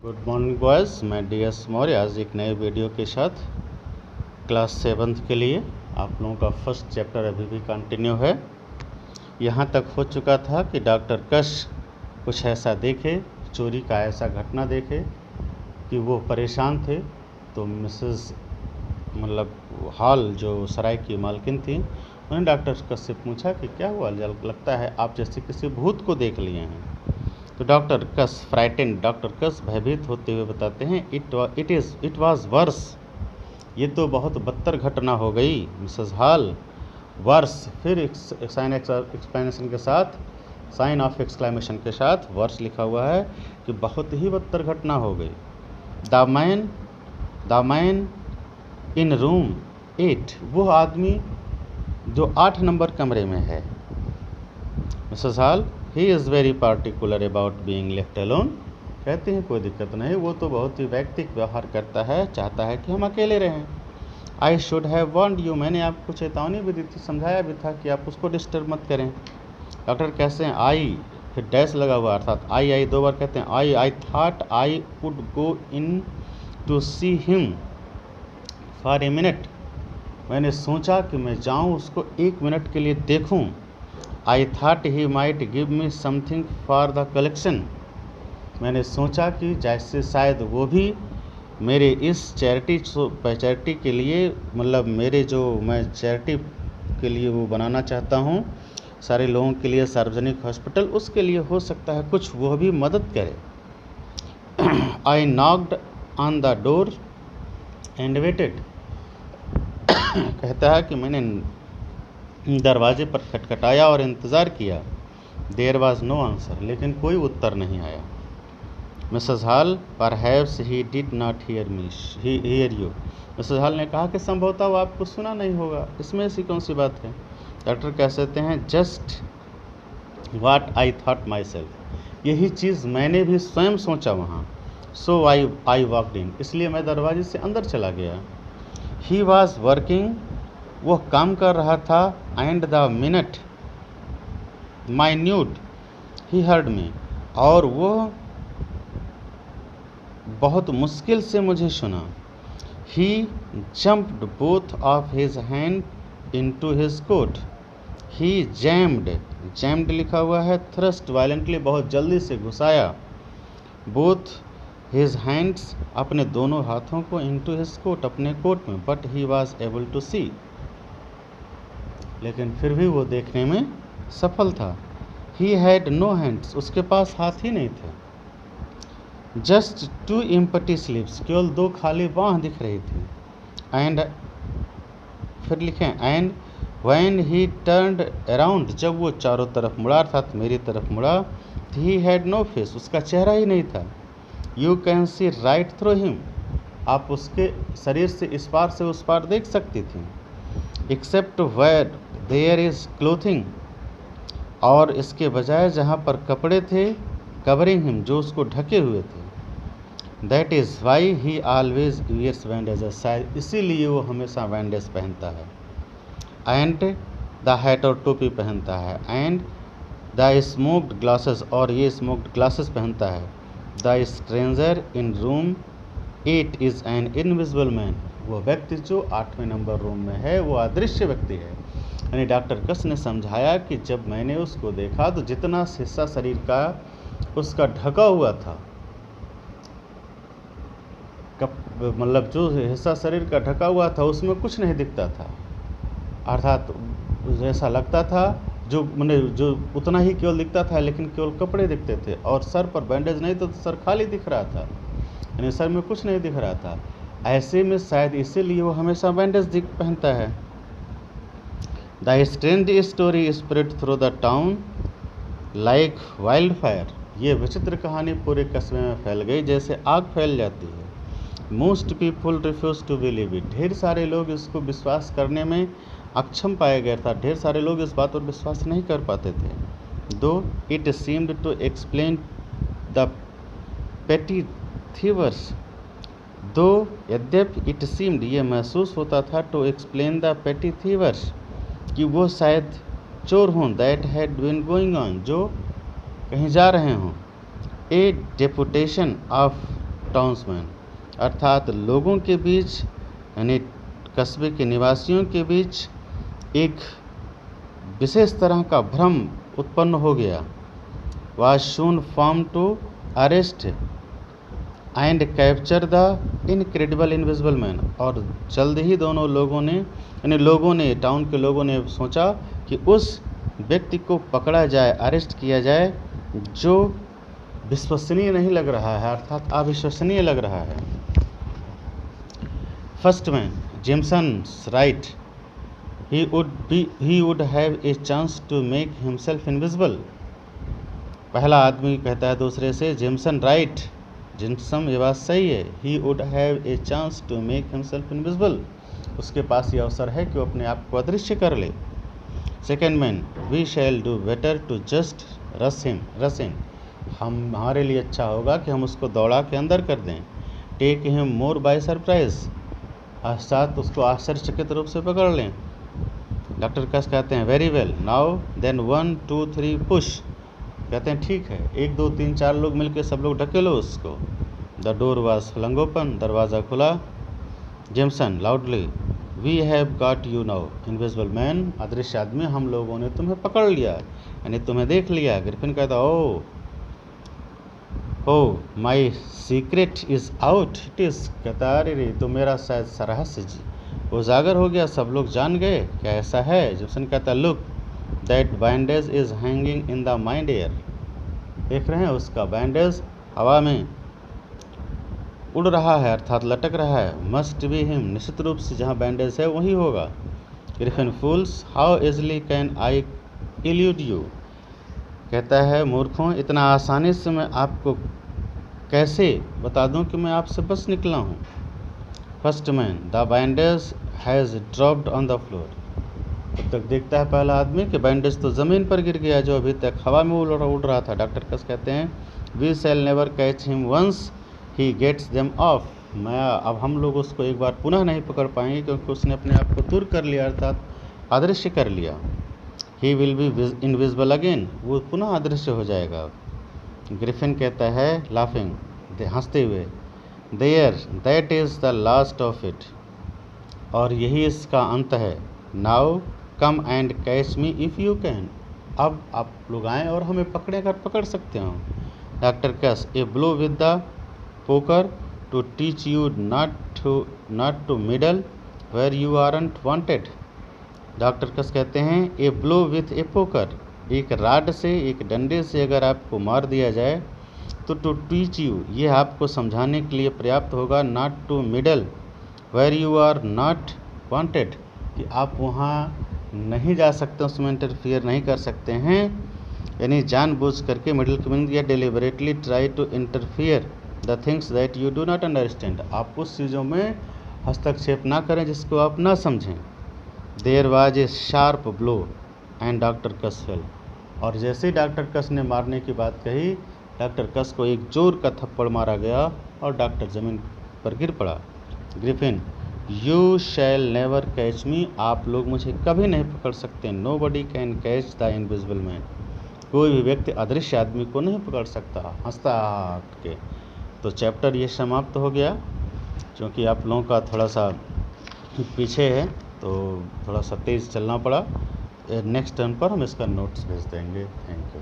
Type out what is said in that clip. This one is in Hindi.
गुड मॉर्निंग बॉयज़, मैं DS मौर्य आज एक नए वीडियो के साथ क्लास 7th के लिए आप लोगों का फर्स्ट चैप्टर अभी भी कंटिन्यू है। यहाँ तक हो चुका था कि डॉक्टर कश कुछ ऐसा देखे, चोरी का ऐसा घटना देखे कि वो परेशान थे। तो मिसेस हॉल जो सराय की मालकिन थी, उन्होंने डॉक्टर कश से पूछा कि क्या हुआ, लगता है आप जैसे किसी भूत को देख लिए हैं। तो डॉक्टर कस भयभीत होते हुए बताते हैं इट वाज वर्स, ये तो बहुत बदतर घटना हो गई मिसेस हॉल। वर्स, फिर साइन एक्सप्लेनेशन के साथ, साइन ऑफ एक्सक्लेमेशन के साथ वर्स लिखा हुआ है कि बहुत ही बदतर घटना हो गई। द मैन इन रूम 8, वो आदमी जो 8 नंबर कमरे में है। Mrs hall, he is very particular about being left alone, कहते हैं कोई दिक्कत नहीं, वो तो बहुत ही वैयक्तिक व्यवहार करता है, चाहता है कि हम अकेले रहें। I should have warned you, मैंने आपको चेतावनी भी दी थी, समझाया भी था कि आप उसको डिस्टर्ब मत करें। डॉक्टर कैसे हैं, आई फिर डैश लगा हुआ, अर्थात आई 2 बार कहते हैं। I thought I would go in to see him for a minute, मैंने सोचा कि मैं जाऊँ उसको 1 मिनट के लिए देखूँ। I thought he might give me something for the collection, मैंने सोचा कि जैसे शायद वो भी मेरे इस चैरिटी के लिए, मेरे जो मैं चैरिटी के लिए वो बनाना चाहता हूँ सारे लोगों के लिए, सार्वजनिक हॉस्पिटल, उसके लिए हो सकता है कुछ वो भी मदद करे। I knocked on the door and waited, कहता है कि मैंने दरवाजे पर खटखटाया और इंतज़ार किया। देयर वॉज नो आंसर, लेकिन कोई उत्तर नहीं आया। Mrs hall, perhaps he did not here you, Mrs hall ने कहा कि संभवतः वो आपको सुना नहीं होगा, इसमें ऐसी कौन सी बात है। डॉक्टर कह सकते हैं just watt I thought my self, यही चीज़ मैंने भी स्वयं सोचा वहाँ। सो आई वॉकड इन, इसलिए मैं दरवाजे से अंदर चला गया। ही वॉज वर्किंग, वो काम कर रहा था। And the minute minute he heard me, और वो बहुत मुश्किल से मुझे सुना। He jumped both of his hand into his coat, he jammed लिखा हुआ है, थ्रस्ट वायलेंटली, बहुत जल्दी से घुसाया। बोथ हिज हैंड्स, अपने दोनों हाथों को, इनटू हिज कोट, अपने कोट में। But he was able to see, लेकिन फिर भी वो देखने में सफल था। ही हैड नो हैंड्स, उसके पास हाथ ही नहीं थे। जस्ट 2 एम्प्टी स्लीव्स, केवल 2 खाली बाँह दिख रही थी। एंड फिर लिखें, and when he turned around, जब वो चारों तरफ मुड़ा, अर्थात मेरी तरफ मुड़ा, ही हैड नो फेस, उसका चेहरा ही नहीं था। You can see right through him, आप उसके शरीर से इस पार से उस पार देख सकती थी। Except where there is clothing, और इसके बजाय जहाँ पर कपड़े थे, कवरिंग हिम, जो उसको ढके हुए थे। That is why he always wears bandages, शायद इसीलिए वो हमेशा बैंडेज पहनता है। एंड द हैट, और टोपी पहनता है। एंड द स्मोक्ड ग्लासेस, और ये स्मोक्ड ग्लासेस पहनता है। The stranger in room 8 is an invisible man, वो व्यक्ति जो 8वें नंबर रूम में है वो अदृश्य व्यक्ति है। यानी डॉक्टर कस ने समझाया कि जब मैंने उसको देखा तो जितना हिस्सा शरीर का उसका ढका हुआ था, जो हिस्सा शरीर का ढका हुआ था उसमें कुछ नहीं दिखता था, अर्थात ऐसा लगता था जो उतना ही केवल दिखता था, लेकिन केवल कपड़े दिखते थे, और सर पर बैंडेज नहीं, तो सर खाली दिख रहा था, यानी सर में कुछ नहीं दिख रहा था। ऐसे में शायद इसीलिए वो हमेशा बैंडेज पहनता है। The strange story spread through the town like wild fire, ये विचित्र कहानी पूरे कस्बे में फैल गई जैसे आग फैल जाती है। Most people refuse to believe it, ढेर सारे लोग इसको विश्वास करने में अक्षम पाए गए था, ढेर सारे लोग इस बात पर विश्वास नहीं कर पाते थे। Though it seemed to explain the petty thieves, दो यद्यपि इट सीम्ड, ये महसूस होता था, टू एक्सप्लेन द पेटी थीवर्स, कि वो शायद चोर हों, that had been going on, जो कहीं जा रहे हों। ए डेपुटेशन ऑफ टाउन्समैन, अर्थात लोगों के बीच यानी कस्बे के निवासियों के बीच एक विशेष तरह का भ्रम उत्पन्न हो गया। was soon formed to arrest and capture the incredible invisible man, और जल्द ही दोनों लोगों ने टाउन के लोगों ने सोचा कि उस व्यक्ति को पकड़ा जाए, अरेस्ट किया जाए जो विश्वसनीय नहीं लग रहा है, अर्थात अविश्वसनीय लग रहा है। First man, Jameson's right, he would have a chance to make himself invisible। पहला आदमी कहता है दूसरे से, जेम्सन राइट, जेम्सन ये बात सही है, he would have a chance to make himself invisible, उसके पास ये अवसर है कि वो अपने आप को अदृश्य कर ले। Second man, we shall do better to just rush in, हमारे लिए अच्छा होगा कि हम उसको दौड़ा के अंदर कर दें। Take him more by surprise, साथ उसको आश्चर्यचकित रूप से पकड़ लें। डॉक्टर कस कहते हैं very well, now then 1 2 3 push, कहते हैं ठीक है, 1 2 3 4 लोग मिलकर सब लोग ढकेलो उसको। The door was flung open, दरवाज़ा खुला। Jameson loudly, we have got you now invisible man, अदृश्य आदमी, हम लोगों ने तुम्हें पकड़ लिया, यानी तुम्हें देख लिया। ग्रिफिन कहता oh my secret is out, it is, कहता अरे तो मेरा शायद रहस्य उजागर हो गया, सब लोग जान गए, क्या ऐसा है? जेम्सन कहता look that bandage is hanging in the mind air, देख रहे हैं उसका बैंडेज हवा में उड़ रहा है, अर्थात लटक रहा है। मस्ट बी हिम, निश्चित रूप से जहाँ बैंडेज है वही होगा। Griffin fools, how easily can I elude you, कहता है मूर्खों, इतना आसानी से मैं आपको कैसे बता दूं कि मैं आपसे बस निकला हूँ। First man, the bandage has dropped on the floor, तब तक देखता है पहला आदमी कि बैंडेज तो ज़मीन पर गिर गया जो अभी तक हवा में उड़ रहा था। डॉक्टर कस कहते हैं we shall never catch him once he gets them off, अब हम लोग उसको एक बार पुनः नहीं पकड़ पाएंगे क्योंकि उसने अपने आप को दूर कर लिया, अर्थात अदृश्य कर लिया। He will be invisible again, वो पुनः अदृश्य हो जाएगा। ग्रिफिन कहता है लाफिंग, हंसते हुए, there that is the last of it, और यही इसका अंत है। Now come and catch me if you can, अब आप लोग आएँ और हमें पकड़ सकते हो। Doctor Cuss, a blow with the poker to teach you not to meddle where you aren't wanted. Doctor Cuss कहते हैं a blow with a poker, एक राड से, एक डंडे से अगर आपको मार दिया जाए तो टू टीच यू, ये आपको समझाने के लिए पर्याप्त होगा। Not to meddle where you are not wanted, कि आप वहाँ नहीं जा सकते, उसमें इंटरफियर नहीं कर सकते हैं, यानी जानबूझ करके मिडिल की मीनिंग दिया deliberately try to interfere the things that you do not understand, आप उस चीज़ों में हस्तक्षेप ना करें जिसको आप ना समझें। There was a sharp blow and doctor Cuss fell, और जैसे ही डॉक्टर कस ने मारने की बात कही, डॉक्टर कस को एक जोर का थप्पड़ मारा गया और डॉक्टर ज़मीन पर गिर पड़ा। Griffin, you shall never catch me, आप लोग मुझे कभी नहीं पकड़ सकते। Nobody can catch the invisible man, कोई भी व्यक्ति अदृश्य आदमी को नहीं पकड़ सकता। हंसता हट के तो चैप्टर ये समाप्त हो गया, क्योंकि आप लोगों का थोड़ा सा पीछे है तो थोड़ा सा तेज़ चलना पड़ा। नेक्स्ट टर्न पर हम इसका नोट्स भेज देंगे। Thank you.